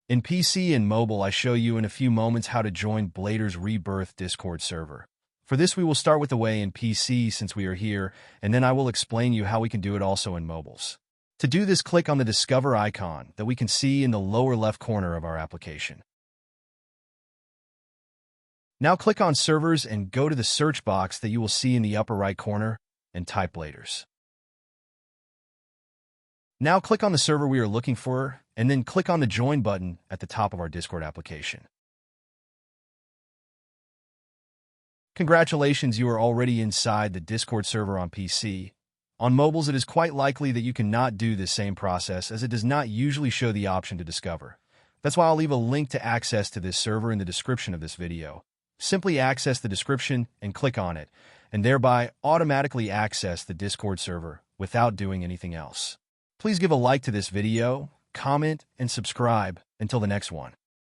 In PC and mobile, I show you in a few moments how to join Blader's Rebirth Discord server. For this, we will start with the way in PC since we are here, and then I will explain you how we can do it also in mobiles. To do this, click on the Discover icon that we can see in the lower left corner of our application. Now click on Servers and go to the search box that you will see in the upper right corner and type Bladers. Now click on the server we are looking for, and then click on the Join button at the top of our Discord application. Congratulations, you are already inside the Discord server on PC. On mobiles, it is quite likely that you cannot do this same process as it does not usually show the option to discover. That's why I'll leave a link to access to this server in the description of this video. Simply access the description and click on it, and thereby automatically access the Discord server without doing anything else. Please give a like to this video, comment, and subscribe. Until the next one.